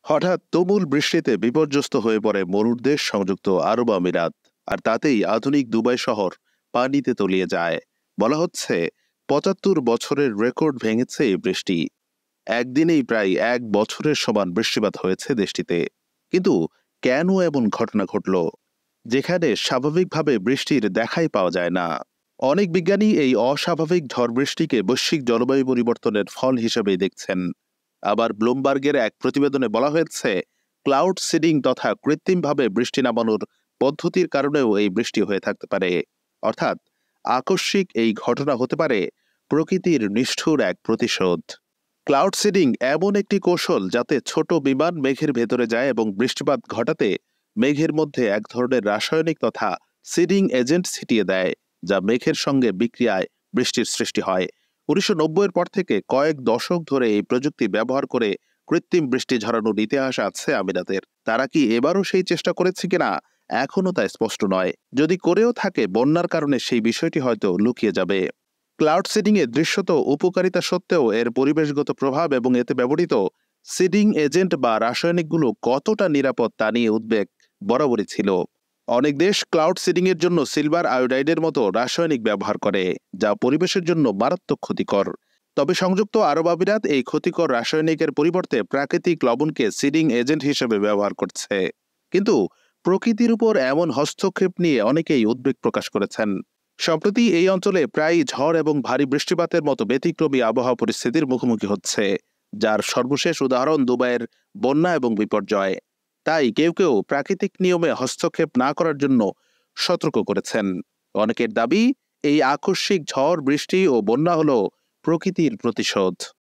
হঠাৎ তুমুল বৃষ্টিতে বিপর্যস্ত হয়ে পড়ে মরুর দেশ সংযুক্ত আরব আমিরাত। আর তাতেই আধুনিক দুবাই শহর পানিতে তলিয়ে যায়। বলা হচ্ছে ৭৫ বছরের রেকর্ড ভেঙেছে এই বৃষ্টি। একদিনেই প্রায় ১ বছরের সমান বৃষ্টিপাত হয়েছে দেশটিতে। কিন্তু কেন এমন ঘটনা ঘটল, যেখানে স্বাভাবিকভাবে বৃষ্টির দেখাই পাওয়া যায় না? অনেক বিজ্ঞানী এই অস্বাভাবিক ঝড় বৃষ্টিকে বৈশ্বিক জলবায়ু পরিবর্তনের ফল হিসেবেই দেখছেন। আবার ব্লুমবার্গের এক প্রতিবেদনে বলা হয়েছে, ক্লাউড সিডিং তথা কৃত্রিমভাবে বৃষ্টি নামানোর পদ্ধতির কারণেও এই বৃষ্টি হয়ে থাকতে পারে। অর্থাৎ আকস্মিক এই ঘটনা হতে পারে প্রকৃতির নিষ্ঠুর এক প্রতিশোধ। ক্লাউড সিডিং এমন একটি কৌশল যাতে ছোট বিমান মেঘের ভেতরে যায় এবং বৃষ্টিপাত ঘটাতে মেঘের মধ্যে এক ধরনের রাসায়নিক তথা সিডিং এজেন্ট ছিটিয়ে দেয়, যা মেঘের সঙ্গে বিক্রিয়ায় বৃষ্টির সৃষ্টি হয়। ১৯৯০-এর পর থেকে কয়েক দশক ধরে এই প্রযুক্তি ব্যবহার করে কৃত্রিম বৃষ্টি ঝরানোর ইতিহাস আছে আমিরাতের। তারা কি এবারও সেই চেষ্টা করেছে কিনা এখনও তা স্পষ্ট নয়। যদি করেও থাকে, বন্যার কারণে সেই বিষয়টি হয়তো লুকিয়ে যাবে। ক্লাউড সিডিং এর দৃশ্যত উপকারিতা সত্ত্বেও এর পরিবেশগত প্রভাব এবং এতে ব্যবহৃত সিডিং এজেন্ট বা রাসায়নিকগুলো কতটা নিরাপদ তা নিয়ে উদ্বেগ বরাবরই ছিল। অনেক দেশ ক্লাউড সিডিং এর জন্য সিলভার আয়োডাইডের মতো রাসায়নিক ব্যবহার করে, যা পরিবেশের জন্য মারাত্মক ক্ষতিকর। তবে সংযুক্ত আরব আমিরাত এই ক্ষতিকর রাসায়নিকের পরিবর্তে প্রাকৃতিক লবণকে সিডিং এজেন্ট হিসেবে ব্যবহার করছে। কিন্তু প্রকৃতির উপর এমন হস্তক্ষেপ নিয়ে অনেকেই উদ্বেগ প্রকাশ করেছেন। সম্প্রতি এই অঞ্চলে প্রায় ঝড় এবং ভারী বৃষ্টিপাতের মতো ব্যতিক্রমী আবহাওয়া পরিস্থিতির মুখোমুখি হচ্ছে, যার সর্বশেষ উদাহরণ দুবাইয়ের বন্যা এবং বিপর্যয়। তাই কেউ কেউ প্রাকৃতিক নিয়মে হস্তক্ষেপ না করার জন্য সতর্ক করেছেন। অনেকের দাবি, এই আকস্মিক ঝড় বৃষ্টি ও বন্যা হলো প্রকৃতির প্রতিশোধ।